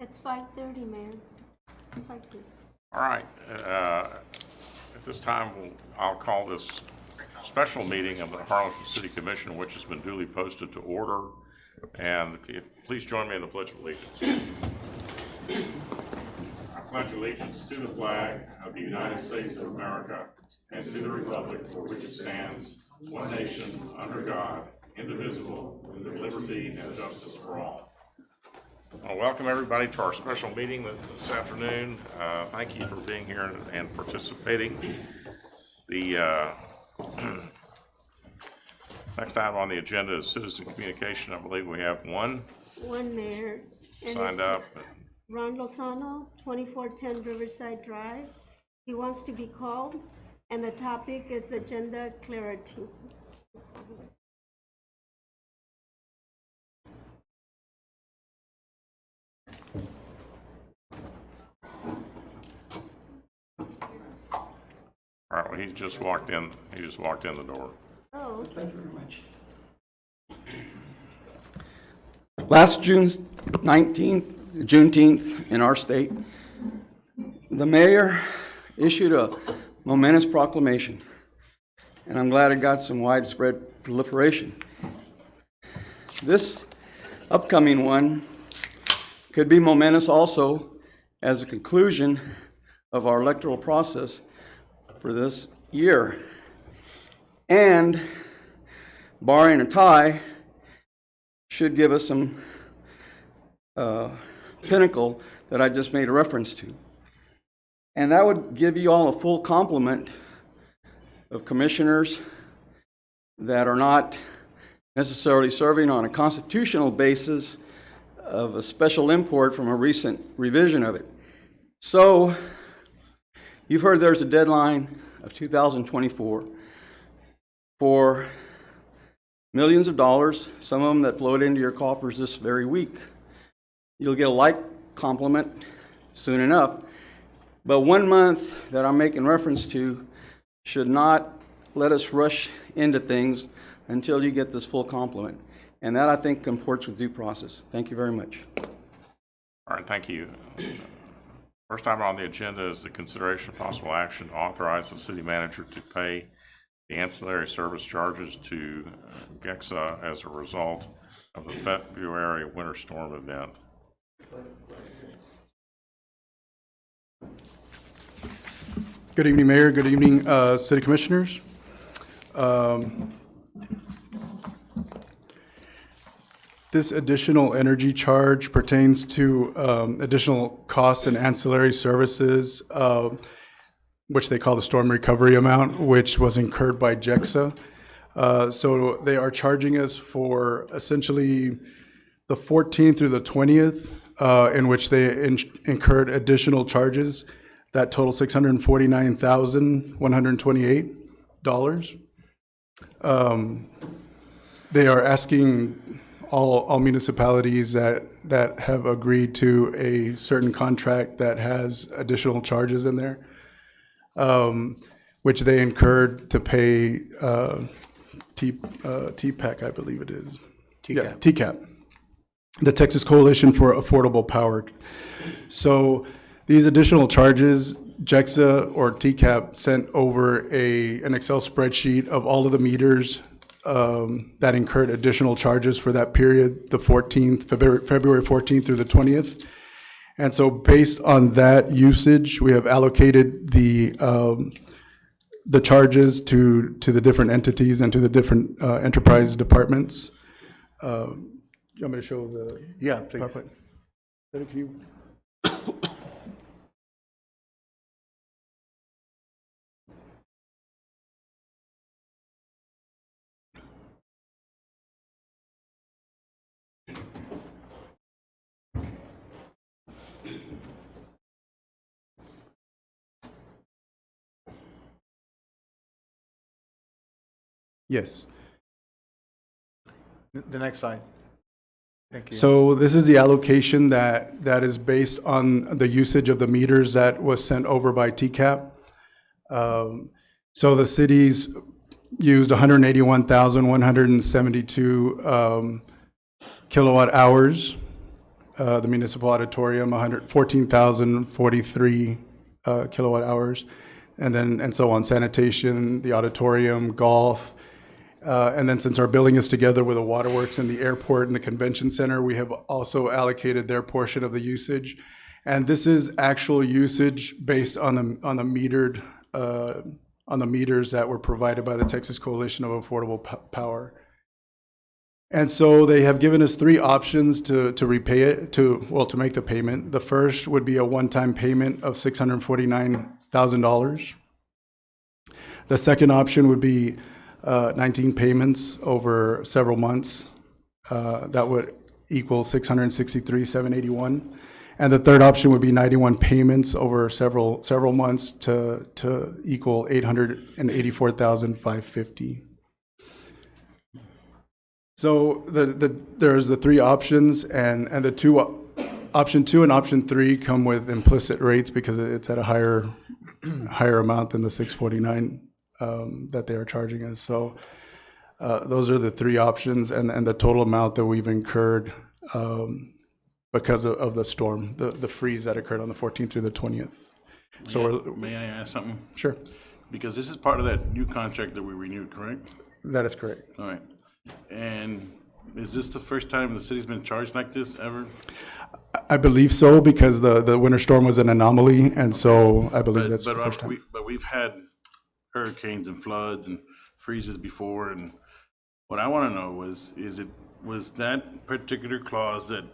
It's 5:30, Mayor. 5:30. All right. At this time, I'll call this special meeting of the Harlingen City Commission, which has been duly posted, to order. And please join me in the Pledge of Allegiance. I pledge allegiance to the flag of the United States of America and to the republic for which it stands, one nation, under God, indivisible, with liberty and justice for all. Well, welcome everybody to our special meeting this afternoon. Thank you for being here and participating. The next item on the agenda is citizen communication. I believe we have one Mayor. And signed it's up. Ron Lozano, 2410 Riverside Drive. He wants to be called, and the topic is agenda clarity. All right, well, he just walked in the door. Oh, okay. Thank you very much. Last June 19th, Juneteenth in our state, the mayor issued a momentous proclamation, and I'm glad it got some widespread proliferation. This upcoming one could be momentous also as a conclusion of our electoral process for this year. And barring a tie, should give us some pinnacle that I just made a reference to. And that would give you all a full complement of commissioners that are not necessarily serving on a constitutional basis of a special import from a recent revision of it. So you've heard there's a deadline of 2024 for millions of dollars, some of them that flowed into your coffers this very week. You'll get a like compliment soon enough. But 1 month that I'm making reference to should not let us rush into things until you get this full complement. And that, I think, comports with due process. Thank you very much. All right, thank you. First item on the agenda is the consideration of possible action to authorize the city manager to pay the ancillary service charges to Gexa as a result of the February winter storm event. Good evening, Mayor. Good evening, City Commissioners. This additional energy charge pertains to additional costs and ancillary services, which they call the storm recovery amount, which was incurred by Gexa. So they are charging us for essentially the 14th through the 20th, in which they incurred additional charges that total $649,128. They are asking all municipalities that have agreed to a certain contract that has additional charges in there, which they incurred to pay TPAC, I believe it is. Yeah, TCAP, the Texas Coalition for Affordable Power. So these additional charges, Gexa or TCAP sent over an Excel spreadsheet of all of the meters that incurred additional charges for that period, the 14th, February 14th through the 20th. And so based on that usage, we have allocated the charges to the different entities and to the different enterprise departments. You want me to show the Please. PowerPoint? Can you? Yes. The next slide. Thank you. So this is the allocation that is based on the usage of the meters that was sent over by TCAP. So the cities used 181,172 kilowatt hours. The municipal auditorium, 14,043 kilowatt hours. And so on, sanitation, the auditorium, golf. And then since our building is together with the waterworks and the airport and the convention center, we have also allocated their portion of the usage. And this is actual usage based on the metered, on the meters that were provided by the Texas Coalition of Affordable Power. And so they have given us three options to repay it, to make the payment. The first would be a one-time payment of $649,000. The second option would be 19 payments over several months. That would equal $663,781. And the third option would be 91 payments over several months to equal $884,550. So there's the three options, and the option 2 and option 3 come with implicit rates because it's at a higher amount than the $649 that they are charging us. So those are the three options, and the total amount that we've incurred because of the storm, the freeze that occurred on the 14th through the 20th. So may I ask something? Sure. Because this is part of that new contract that we renewed, correct? That is correct. All right. And is this the first time the city's been charged like this ever? I believe so, because the winter storm was an anomaly, and so I believe that's the first time. But we've had hurricanes and floods and freezes before, and what I want to know was that particular clause that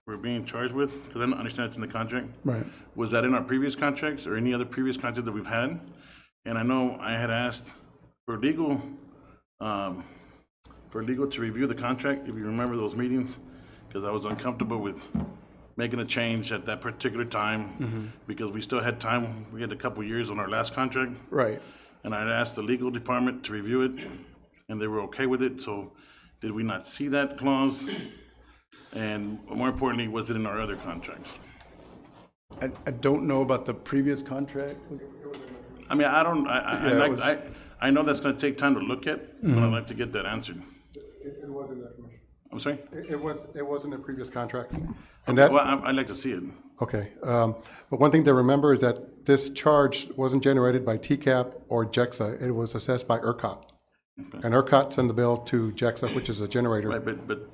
we're being charged with, because I don't understand it's in the contract. Right. Was that in our previous contracts or any other previous contract that we've had? And I know I had asked for legal to review the contract, if you remember those meetings, because I was uncomfortable with making a change at that particular time, because we still had time. We had a couple years on our last contract. Right. And I'd asked the legal department to review it, and they were okay with it. So did we not see that clause? And more importantly, was it in our other contracts? I don't know about the previous contract. I mean, I know that's going to take time to look at, but I'd like to get that answered. It was in that, Commissioner. I'm sorry? It was in the previous contracts. And Okay, that, well, I'd like to see it. okay. But one thing to remember is that this charge wasn't generated by TCAP or Gexa. It was assessed by ERCOT. And ERCOT sent the bill to Gexa, which is a generator. Right, but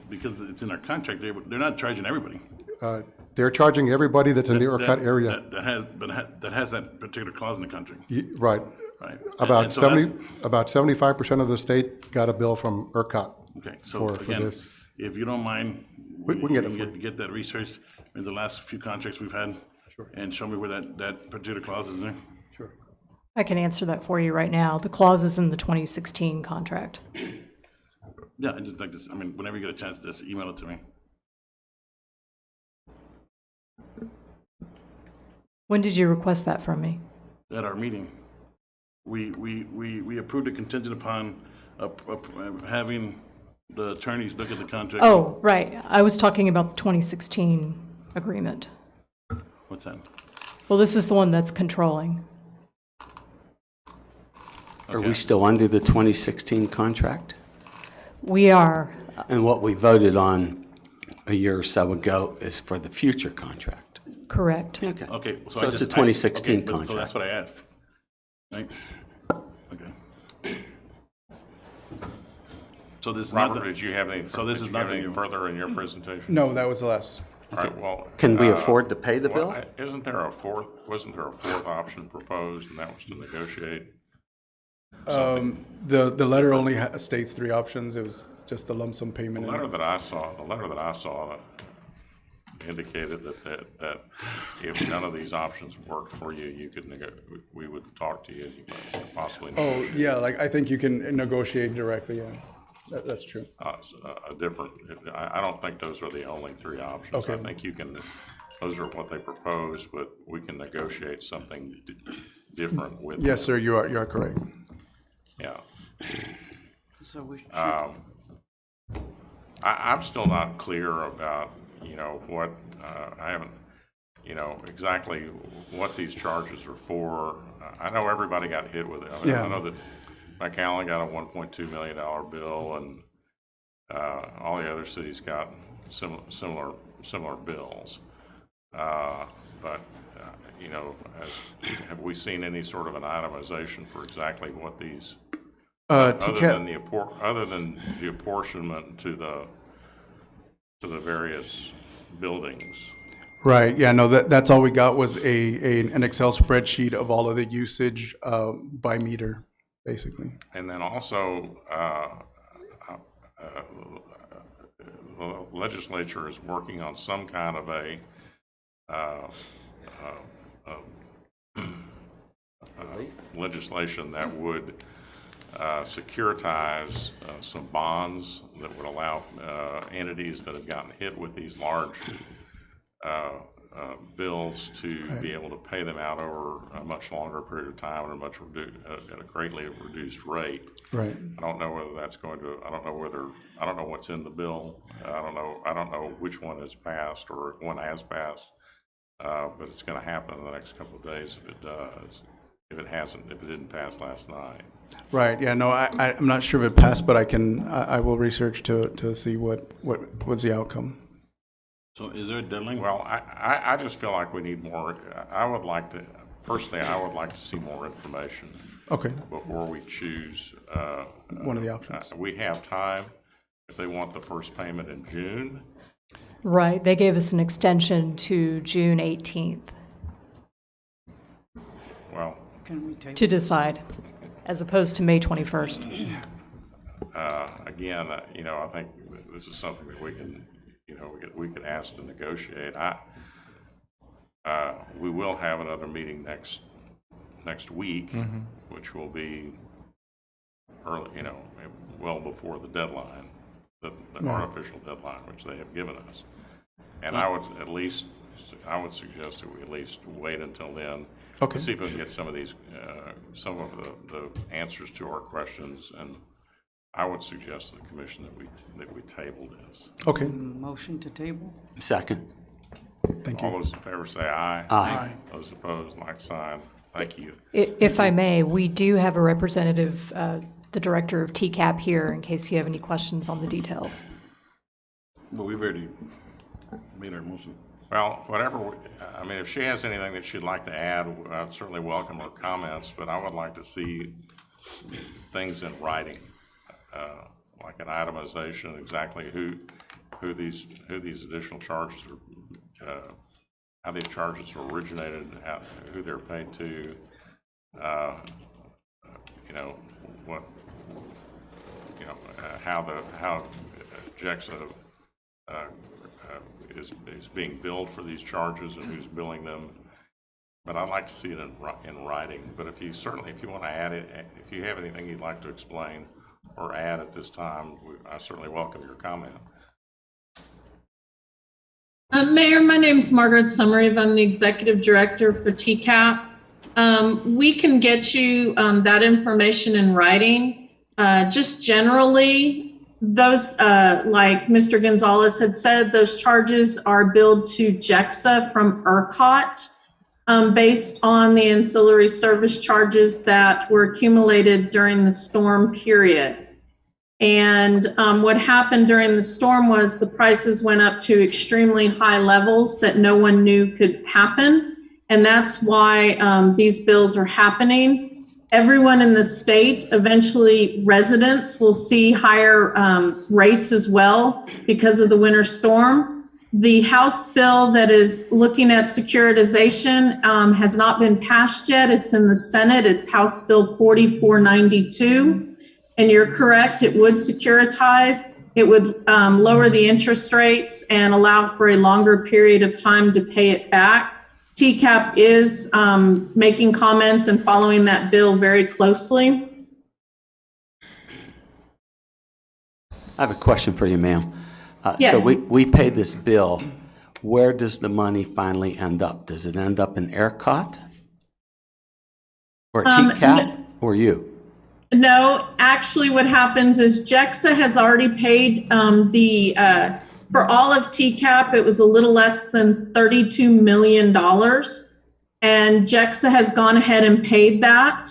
because it's in our contract, they're not charging everybody. They're charging everybody that's in the ERCOT area. That has that particular clause in the contract. Right. Right. About And so that's- 75% of the state got a bill from ERCOT. Okay, so for again, this. if you don't mind, We can get it for you. get that research in the last few contracts we've had. Sure. And show me where that particular clause is there. Sure. I can answer that for you right now. The clause is in the 2016 contract. Yeah, I just like this, I mean, whenever you get a chance, just email it to me. When did you request that from me? At our meeting, we approved it contingent upon having the attorneys look at the contract. Oh, right. I was talking about the 2016 agreement. What's that? Well, this is the one that's controlling. Are we still under the 2016 contract? We are. And what we voted on a year or so ago is for the future contract? Correct. Okay. Okay. So it's the 2016 okay, contract. So that's what I asked. Right? Okay. So this is not Robert, the, did you have any, So this did is you not have the any new- further in your presentation? No, that was the last. All right, well. Can we afford to pay the well, bill? Wasn't there a fourth option proposed, and that was to negotiate? The letter only states three options. It was just the lump sum payment. The letter that I saw indicated that if none of these options worked for you, you could we would talk to you and you could possibly Oh, negotiate yeah, like, I think you can negotiate directly, yeah. That's true. a different, I don't think those are the only three options. Okay. I think those are what they proposed, but we can negotiate something different with. Yes, sir, you are correct. Yeah. I'm still not clear about, what, I haven't, exactly what these charges are for. I know everybody got hit with it. I mean, Yeah. I know that McAllen got a $1.2 million bill, and All the other cities got similar bills. But you know, have we seen any sort of an itemization for exactly what these, other than the apportionment to the various buildings? Right, yeah, no, that's all we got was an Excel spreadsheet of all of the usage by meter, basically. And then also, the legislature is working on some kind of a legislation that would securitize some bonds that would allow entities that have gotten hit with these large bills to be able to pay them out over a much longer period of time at a greatly reduced rate. Right. I don't know whether that's going to. I don't know what's in the bill. I don't know which one has passed or if one has passed. But it's going to happen in the next couple of days if it does. If it didn't pass last night. Right. Yeah. No, I'm not sure if it passed, but I will research to see what was the outcome. So is there a deadline? Well, I just feel like we need more. I would like to see more information. Okay. Before we choose one of the options. We have time if they want the first payment in June. Right, they gave us an extension to June 18th Well, to decide, as opposed to May 21st. again, I think this is something that we can, we can ask to negotiate. We will have another meeting next week, which will be early, well before the deadline, the artificial deadline, which they have given us. And I would suggest that we at least wait until then. Okay. See if we can get some of these, some of the answers to our questions, and I would suggest to the commission that we table this. Okay. Motion to table? Second. Thank you. All those in favor say aye. Aye. Those opposed, like sign. Thank you. If I may, we do have a representative, the director of TCAP here, in case you have any questions on the details. Well, we've already made our motion. Well, if she has anything that she'd like to add, I'd certainly welcome her comments, but I would like to see things in writing, like an itemization, exactly who these additional charges are, how these charges are originated, who they're paid to, how Gexa is being billed for these charges and who's billing them. But I'd like to see it in writing. But if you want to add it, if you have anything you'd like to explain or add at this time, I certainly welcome your comment. Mayor, my name is Margaret Summerive. I'm the executive director for TCAP. We can get you that information in writing. Just generally, those, like Mr. Gonzalez had said, those charges are billed to Gexa from ERCOT based on the ancillary service charges that were accumulated during the storm period. And what happened during the storm was the prices went up to extremely high levels that no one knew could happen. And that's why these bills are happening. Everyone in the state, eventually residents, will see higher rates as well because of the winter storm. The House bill that is looking at securitization has not been passed yet. It's in the Senate. It's House Bill 4492. And you're correct, it would securitize. It would lower the interest rates and allow for a longer period of time to pay it back. TCAP is making comments and following that bill very closely. I have a question for you, ma'am. Yes. So we pay this bill. Where does the money finally end up? Does it end up in ERCOT? Or TCAP? Or you? No, actually what happens is Gexa has already paid for all of TCAP, it was a little less than $32 million. And Gexa has gone ahead and paid that.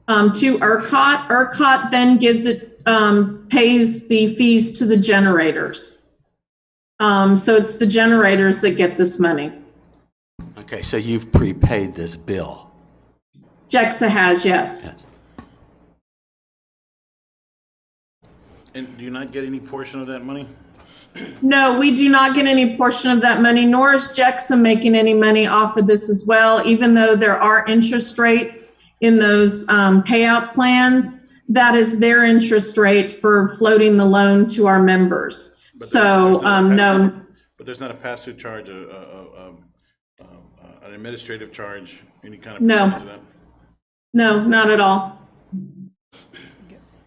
to ERCOT. ERCOT then gives it, pays the fees to the generators. So it's the generators that get this money. Okay, so you've prepaid this bill. Gexa has, yes. And do you not get any portion of that money? No, we do not get any portion of that money, nor is Gexa making any money off of this as well, even though there are interest rates in those payout plans. That is their interest rate for floating the loan to our members. So, no. But there's not a pass-through charge, an administrative charge, any kind of No. percentage of that? No, not at all.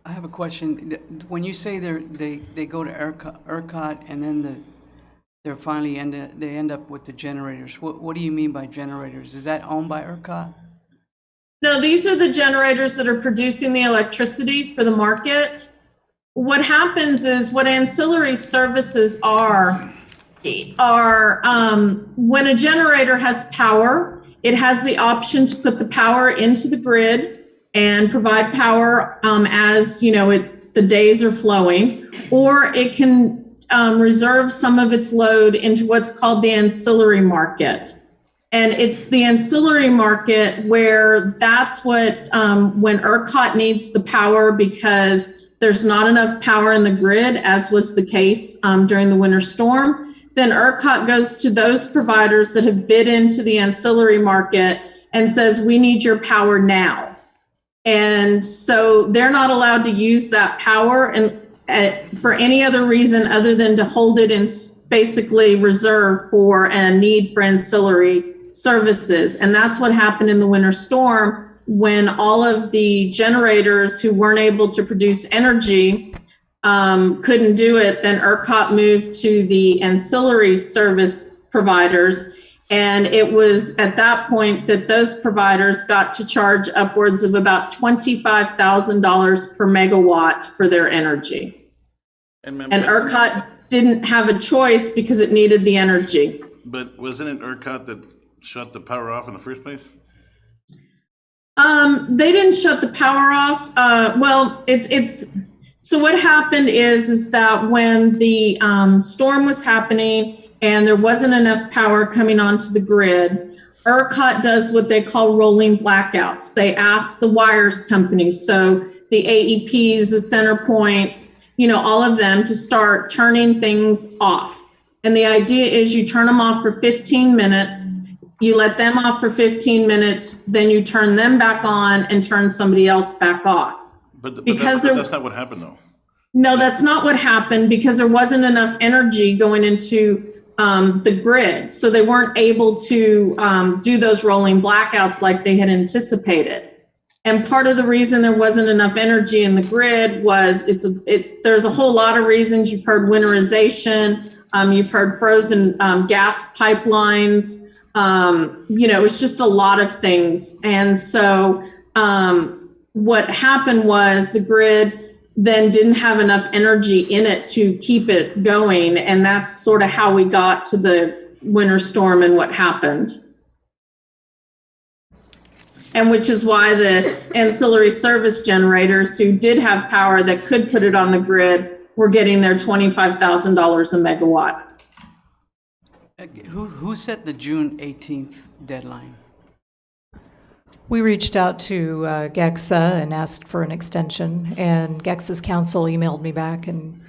I have a question. When you say they go to ERCOT and then they're finally they end up with the generators, what do you mean by generators? Is that owned by ERCOT? No, these are the generators that are producing the electricity for the market. What happens is what ancillary services are when a generator has power, it has the option to put the power into the grid and provide power as the days are flowing, or it can reserve some of its load into what's called the ancillary market. And it's the ancillary market where that's what, when ERCOT needs the power because there's not enough power in the grid, as was the case during the winter storm, then ERCOT goes to those providers that have bid into the ancillary market and says, we need your power now. And so they're not allowed to use that power and for any other reason other than to hold it in basically reserve for a need for ancillary services. And that's what happened in the winter storm when all of the generators who weren't able to produce energy couldn't do it. Then ERCOT moved to the ancillary service providers. And it was at that point that those providers got to charge upwards of about $25,000 per megawatt for their energy. And ERCOT didn't have a choice because it needed the energy. But wasn't it ERCOT that shut the power off in the first place? They didn't shut the power off. So what happened is that when the storm was happening, and there wasn't enough power coming onto the grid, ERCOT does what they call rolling blackouts. They ask the wires companies, so the AEPs, the center points, all of them to start turning things off. And the idea is you turn them off for 15 minutes, you let them off for 15 minutes, then you turn them back on and turn somebody else back off. But that's not what happened, though. No, that's not what happened because there wasn't enough energy going into the grid. So they weren't able to do those rolling blackouts like they had anticipated. And part of the reason there wasn't enough energy in the grid was there's a whole lot of reasons. You've heard winterization, you've heard frozen gas pipelines, it's just a lot of things. And so what happened was the grid then didn't have enough energy in it to keep it going. And that's sort of how we got to the winter storm and what happened. And which is why the ancillary service generators who did have power that could put it on the grid were getting their $25,000 a megawatt. Who set the June 18th deadline? We reached out to Gexa and asked for an extension, and Gexa's counsel emailed me back and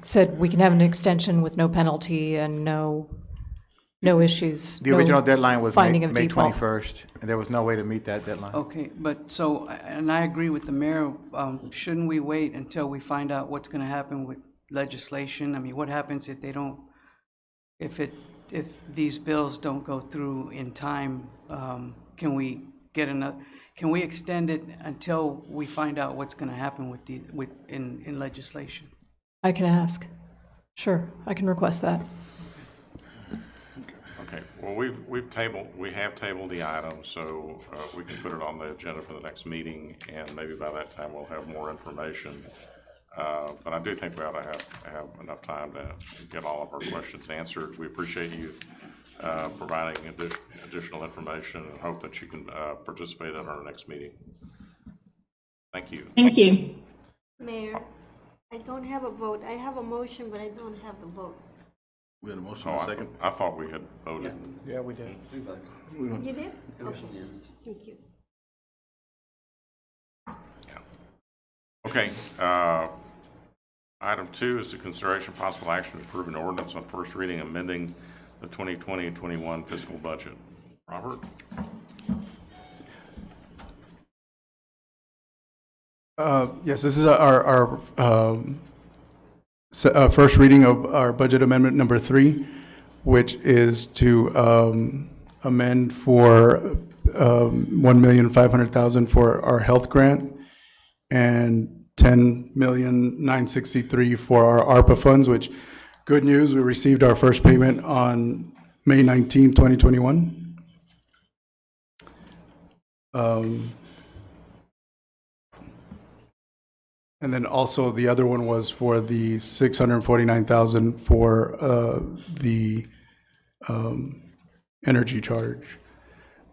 said we can have an extension with no penalty and no issues. The original deadline was finding of May default. 21st, and there was no way to meet that deadline. Okay, but and I agree with the mayor, shouldn't we wait until we find out what's going to happen with legislation? I mean, what happens if if these bills don't go through in time? Can we extend it until we find out what's going to happen in legislation? I can ask. Sure, I can request that. Okay, well, we have tabled the item, so we can put it on the agenda for the next meeting, and maybe by that time we'll have more information. But I do think we ought to have enough time to get all of our questions answered. We appreciate you providing additional information and hope that you can participate in our next meeting. Thank you. Thank you. Mayor, I don't have a vote. I have a motion, but I don't have the vote. We had a motion, Oh, a second. I thought we had voted. Yeah, we did. You did? Okay, thank you. Okay, item 2 is the consideration of possible action to approve an ordinance on first reading amending the 2020-21 fiscal budget. Robert? Yes, this is our first reading of our budget amendment number 3, which is to amend for $1,500,000 for our health grant and $10,963,000 for our ARPA funds, which, good news, we received our first payment on May 19, 2021. And then also the other one was for the $649,000 for the energy charge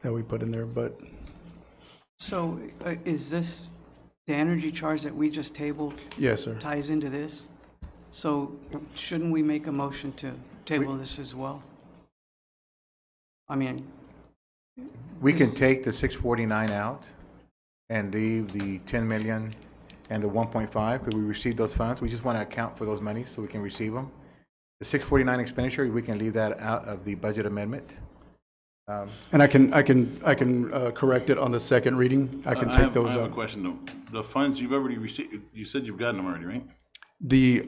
that we put in there, but So is this, the energy charge that we just tabled yes, sir. ties into this? So shouldn't we make a motion to table this as well? I mean, We can take the 649 out and leave the 10 million and the 1.5 because we received those funds. We just want to account for those monies so we can receive them. The 649 expenditure, we can leave that out of the budget amendment. And I can correct it on the second reading. I can take those I have a out. question though. The funds you've already received, you said you've gotten them already, right? The,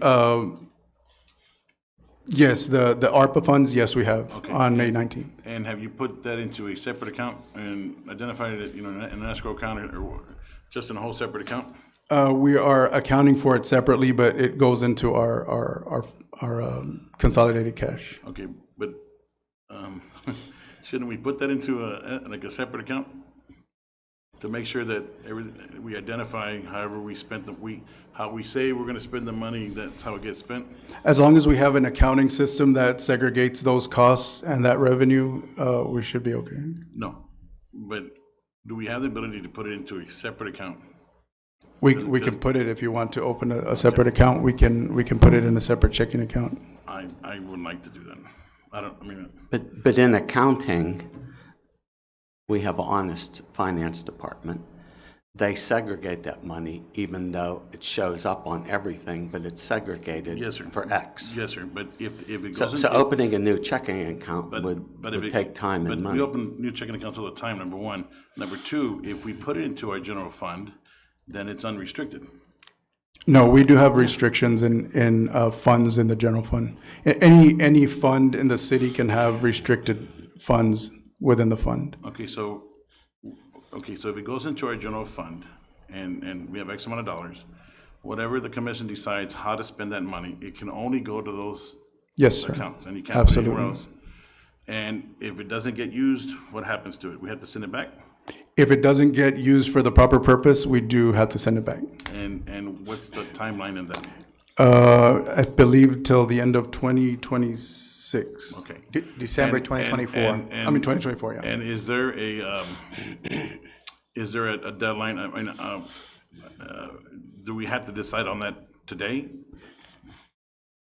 yes, the ARPA funds, yes, we have Okay. on May 19th. And have you put that into a separate account and identified it, in an escrow account or just in a whole separate account? We are accounting for it separately, but it goes into our consolidated cash. Okay, but shouldn't we put that into a separate account? To make sure that we identify however we spent how we say we're gonna spend the money, that's how it gets spent? As long as we have an accounting system that segregates those costs and that revenue, we should be okay. No, but do we have the ability to put it into a separate account? We can put it, if you want to open a separate account, we can put it in a separate checking account. I would like to do that. But in accounting, we have an honest finance department. They segregate that money, even though it shows up on everything, but it's segregated Yes, sir. for X. Yes, sir, but if it goes So, into. so opening a new checking account But if would it- take time and But we money. open new checking accounts all the time, number one. Number two, if we put it into our general fund, then it's unrestricted. No, we do have restrictions in funds in the general fund. Any fund in the city can have restricted funds within the fund. Okay, so if it goes into our general fund and we have X amount of dollars, whatever the commission decides how to spend that money, it can only go to those Yes, sir. accounts, and you can't put it anywhere Absolutely. else. And if it doesn't get used, what happens to it? We have to send it back? If it doesn't get used for the proper purpose, we do have to send it back. And what's the timeline in that? I believe till the end of 2026. Okay. December And- 2024. I mean, 2024, yeah. And is there a deadline? I mean, do we have to decide on that today?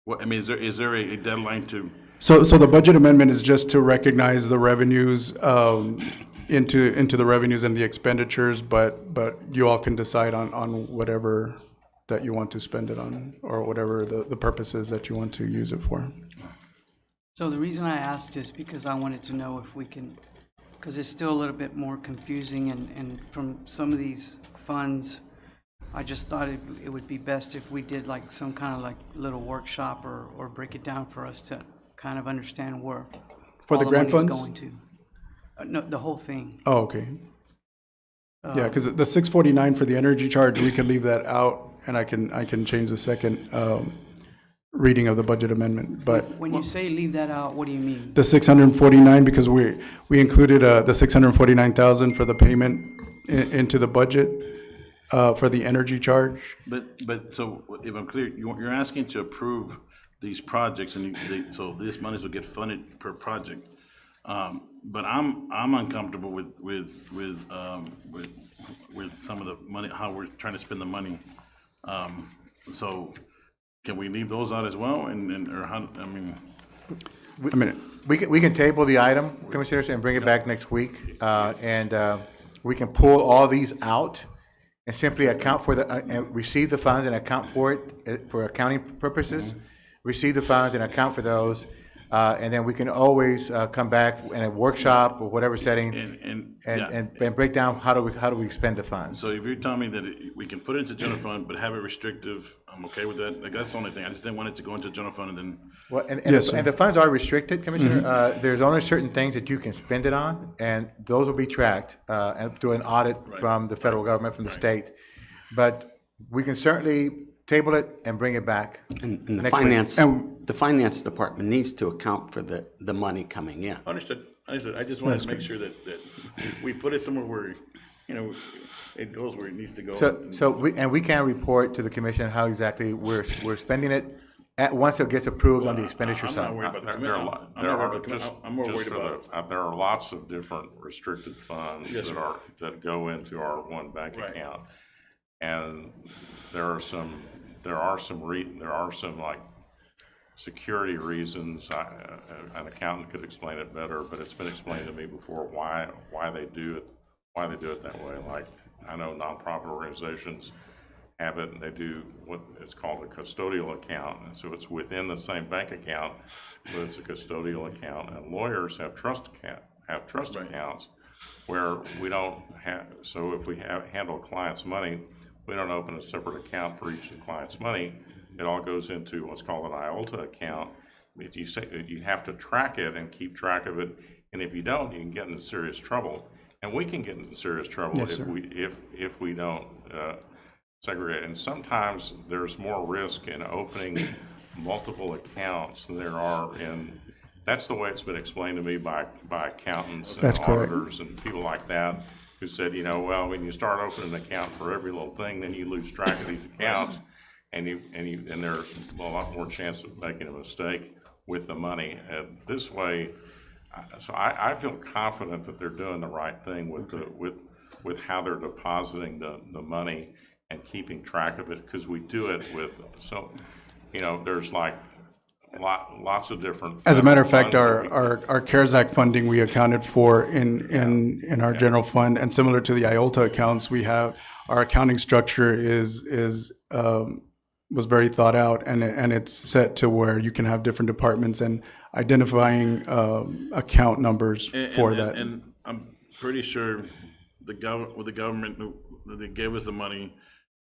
What, I mean, is there a deadline to? So the budget amendment is just to recognize the revenues into the revenues and the expenditures, but you all can decide on whatever that you want to spend it on, or whatever the purpose is that you want to use it for. so the reason I asked is because I wanted to know if we can, because it's still a little bit more confusing, and from some of these funds, I just thought it would be best if we did like some kind of like little workshop or break it down for us to kind of understand where For all the grant money's funds? going to. No, the whole thing. Oh, okay. Yeah, because the 649 for the energy charge, we could leave that out, and I can change the second reading of the budget amendment, but When you say leave that out, what do you mean? the 649, because we included the 649,000 for the payment into the budget for the energy charge. But so if I'm clear, you're asking to approve these projects, and so this money will get funded per project. But I'm uncomfortable with some of the money, how we're trying to spend the money. So can we leave those out as well? Or how, I mean, We can table the item, Commissioners, and bring it back next week. We can pull all these out and simply account for and receive the funds and account for it for accounting purposes. Receive the funds and account for those. And then we can always come back in a workshop or whatever setting and break down how do we expend the funds. so if you're telling me that we can put it into general fund, but have it restrictive, I'm okay with that. Like, that's the only thing. I just didn't want it to go into general fund and then. Well, and Yes, sir. the funds are restricted, Commissioner. There's only certain things that you can spend it on, and those will be tracked and through an audit from the federal government, from the state. But we can certainly table it and bring it back. And the next week. the finance department needs to account for the money coming in. Understood. I just wanted to make sure that we put it somewhere where, it goes where it needs to go. We can report to the commission how exactly we're spending it once it gets approved on the expenditure I'm side. not worried about the There commitment. are, there are, I'm more just worried for about. there are lots of different restricted funds Yes, sir. that go into our one bank Right. account. And there are some like security reasons. An accountant could explain it better, but it's been explained to me before why they do it that way. Like, I know nonprofit organizations have it, and they do what it's called a custodial account, and so it's within the same bank account, but it's a custodial account. And lawyers have trust accounts where we don't have. So if we handle a client's money, we don't open a separate account for each of the client's money. It all goes into what's called an IOLTA account. You have to track it and keep track of it, and if you don't, you can get into serious trouble. And we can get into serious trouble if we don't segregate. And sometimes there's more risk in opening multiple accounts than there are in. That's the way it's been explained to me by accountants and auditors and people like that, who said, well, when you start opening an account for every little thing, then you lose track of these accounts, and there's a lot more chance of making a mistake with the money. And this way, so I feel confident that they're doing the right thing with how they're depositing the money and keeping track of it, because we do it with there's like lots of different. As a matter of fact, funds our CARES Act funding, we accounted for in our general fund, and similar to the IOLTA accounts, we have, our accounting structure was very thought out, and it's set to where you can have different departments and identifying account numbers for that. And I'm pretty sure the government that gave us the money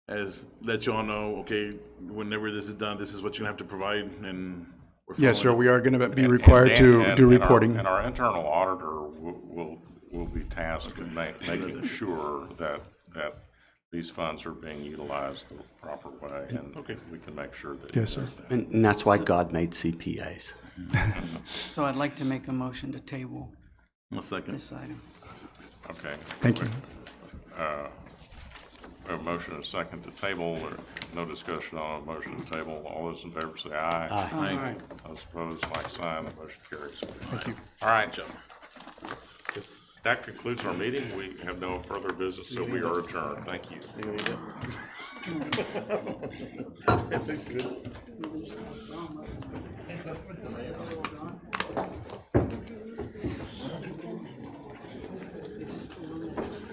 has let you all know, okay, whenever this is done, this is what you have to provide, and we're Yes, sir, following we are going to be required to do reporting. And our internal auditor will be tasked with making sure that these funds are being utilized the proper way, and we can make sure that. Yes, sir. And that's why God made CPAs. So I'd like to make a motion to table it. 1 second. this item. Okay. Thank you. A motion and a second to table, or no discussion on a motion to table. All those in favor say aye. Aye. Those opposed, like sign. The motion carries. Thank you. All right, Joe. That concludes our meeting. We have no further business, so we are adjourned. Thank you.